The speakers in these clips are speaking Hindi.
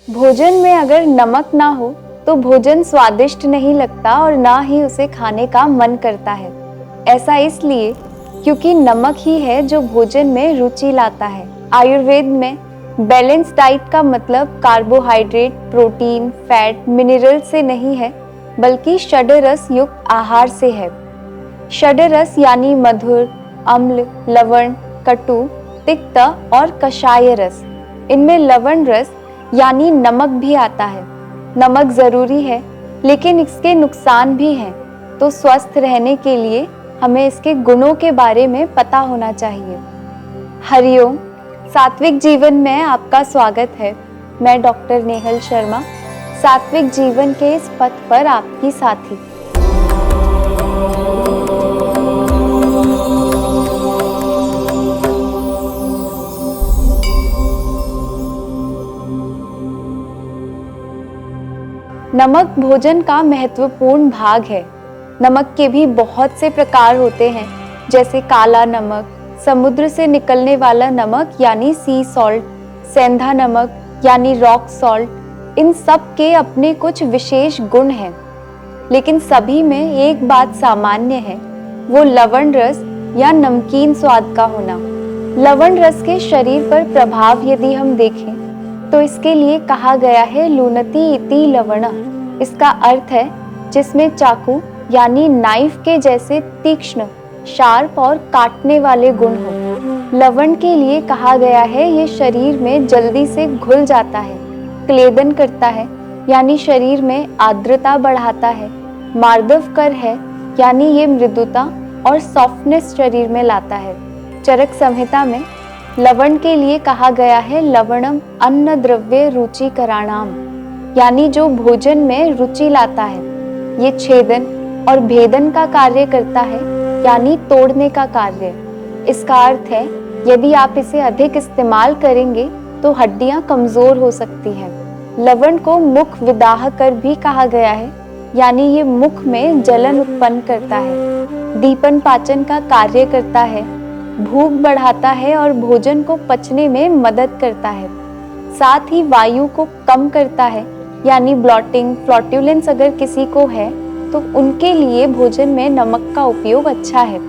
भोजन में अगर नमक ना हो तो भोजन स्वादिष्ट नहीं लगता और ना ही उसे खाने का मन करता है। ऐसा इसलिए क्योंकि नमक ही है जो भोजन में रुचि लाता है। आयुर्वेद में बैलेंस डाइट का मतलब कार्बोहाइड्रेट, प्रोटीन, फैट, मिनरल से नहीं है, बल्कि षड्रस युक्त आहार से है। षड्रस यानी मधुर, अम्ल, लवण, कटु, तिक्त और कषाय रस। इनमें लवण रस यानी नमक भी आता है। नमक जरूरी है, लेकिन इसके नुकसान भी हैं, तो स्वस्थ रहने के लिए हमें इसके गुणों के बारे में पता होना चाहिए। हरिओम, सात्विक जीवन में आपका स्वागत है। मैं डॉक्टर नेहल शर्मा, सात्विक जीवन के इस पथ पर आपकी साथी। नमक भोजन का महत्वपूर्ण भाग है। नमक के भी बहुत से प्रकार होते हैं, जैसे काला नमक, समुद्र से निकलने वाला नमक यानी सी सॉल्ट, सेंधा नमक यानी रॉक सॉल्ट। इन सब के अपने कुछ विशेष गुण हैं, लेकिन सभी में एक बात सामान्य है, वो लवण रस या नमकीन स्वाद का होना। लवण रस के शरीर पर प्रभाव यदि हम देखें तो इसके लिए कहा गया है लुनती इति लवणः। इसका अर्थ है जिसमें चाकू यानी नाइफ के जैसे तीक्ष्ण, शार्प और काटने वाले गुण हो। लवण के लिए कहा गया है ये शरीर में जल्दी से घुल जाता है, क्लेदन करता है यानी शरीर में आर्द्रता बढ़ाता है, मार्दवकर है यानी ये मृदुता और सॉफ्टनेस शरीर में लाता है। चरक संहिता में लवण के लिए कहा गया है लवणम अन्न द्रव्य रुचिकराणाम, यानी जो भोजन में रुचि लाता है। ये छेदन और भेदन का कार्य करता है, यानी तोड़ने का कार्य। इसका अर्थ है यदि आप इसे अधिक इस्तेमाल करेंगे तो हड्डियां कमजोर हो सकती हैं। लवण को मुख विदाह कर भी कहा गया है, यानी ये मुख में जलन उत्पन्न करता है, दीपन पाचन का कार्य करता है, भूख बढ़ाता है और भोजन को पचने में मदद करता है। साथ ही वायु को कम करता है, यानी ब्लॉटिंग, फ्लॉट्युलेंस अगर किसी को है तो उनके लिए भोजन में नमक का उपयोग अच्छा है।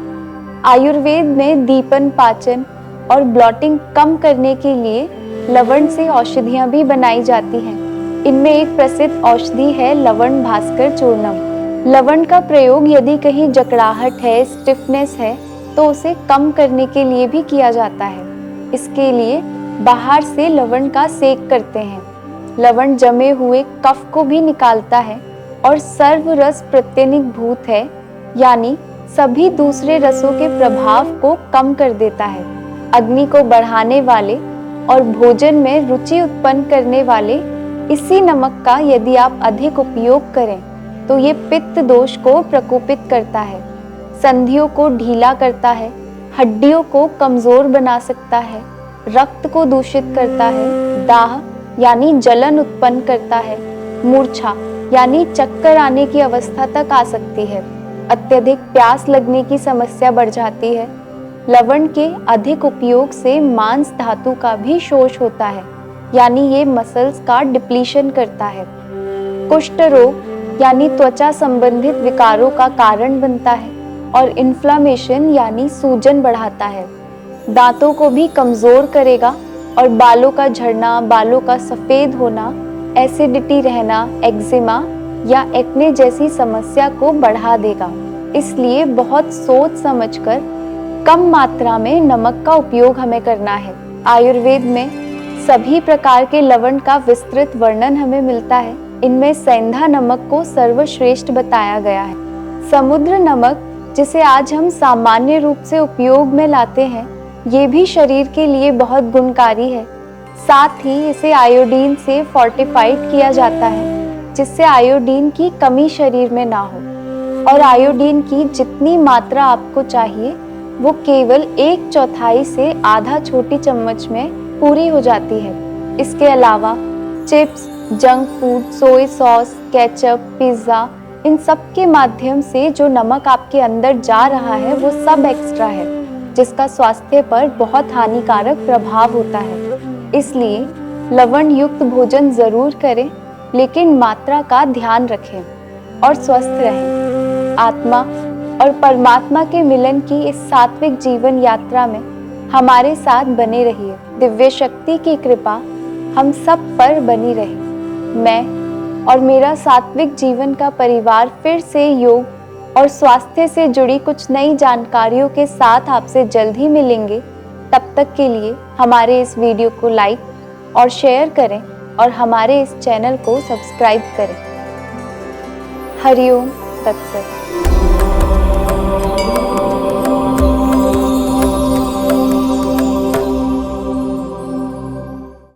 आयुर्वेद में दीपन पाचन और ब्लॉटिंग कम करने के लिए लवण से औषधियां भी बनाई जाती हैं। इनमें एक प्रसिद्ध औषधि है लवण भास्कर चूर्णम। लवण का प्रयोग यदि कहीं जकड़ाहट है, स्टिफनेस है, तो उसे कम करने के लिए भी किया जाता है। इसके लिए बाहर से लवण का सेक करते हैं। लवण जमे हुए कफ को भी निकालता है और सर्व रस प्रत्यनिभूत है, यानी सभी दूसरे रसों के प्रभाव को कम कर देता है। अग्नि को बढ़ाने वाले और भोजन में रुचि उत्पन्न करने वाले इसी नमक का यदि आप अधिक उपयोग करें तो ये पित्त दोष को प्रकोपित करता है, संधियों को ढीला करता है, हड्डियों को कमजोर बना सकता है, रक्त को दूषित करता है, दाह यानी जलन उत्पन्न करता है, मूर्छा यानी चक्कर आने की अवस्था तक आ सकती है, अत्यधिक प्यास लगने की समस्या बढ़ जाती है। लवण के अधिक उपयोग से मांस धातु का भी शोष होता है, यानी ये मसल्स का डिप्लीशन करता है। कुष्ठ रोग यानी त्वचा संबंधित विकारों का कारण बनता है और इन्फ्लामेशन यानी सूजन बढ़ाता है। दांतों को भी कमजोर करेगा और बालों का झड़ना, बालों का सफेद होना, एसिडिटी रहना, एक्जिमा या एक्ने जैसी समस्या को बढ़ा देगा। इसलिए बहुत सोच समझकर कम मात्रा में नमक का उपयोग हमें करना है। आयुर्वेद में सभी प्रकार के लवण का विस्तृत वर्णन हमें मिलता है। इनमें सेंधा नमक को सर्वश्रेष्ठ बताया गया है। समुद्र नमक, जिसे आज हम सामान्य रूप से उपयोग में लाते हैं, ये भी शरीर के लिए बहुत गुणकारी है। साथ ही इसे आयोडीन से फोर्टिफाइड किया जाता है, जिससे आयोडीन की कमी शरीर में ना हो, और आयोडीन की जितनी मात्रा आपको चाहिए वो केवल 1/4 से आधा छोटी चम्मच में पूरी हो जाती है। इसके अलावा chips, junk food, soya sauce, ketchup, pizza, इन सब के माध्यम से जो नमक आपके अंदर जा रहा है वो सब एक्स्ट्रा है, जिसका स्वास्थ्य पर बहुत हानिकारक प्रभाव होता है। इसलिए लवण युक्त भोजन जरूर करें, लेकिन मात्रा का ध्यान रखें और स्वस्थ रहें। आत्मा और परमात्मा के मिलन की इस सात्विक जीवन यात्रा में हमारे साथ बने रहिए। दिव्य शक्ति की कृपा हम सब पर बनी रहे। मैं और मेरा सात्विक जीवन का परिवार फिर से योग और स्वास्थ्य से जुड़ी कुछ नई जानकारियों के साथ आपसे जल्द ही मिलेंगे। तब तक के लिए हमारे इस वीडियो को लाइक और शेयर करें और हमारे इस चैनल को सब्सक्राइब करें। हरि ओम तत्सत।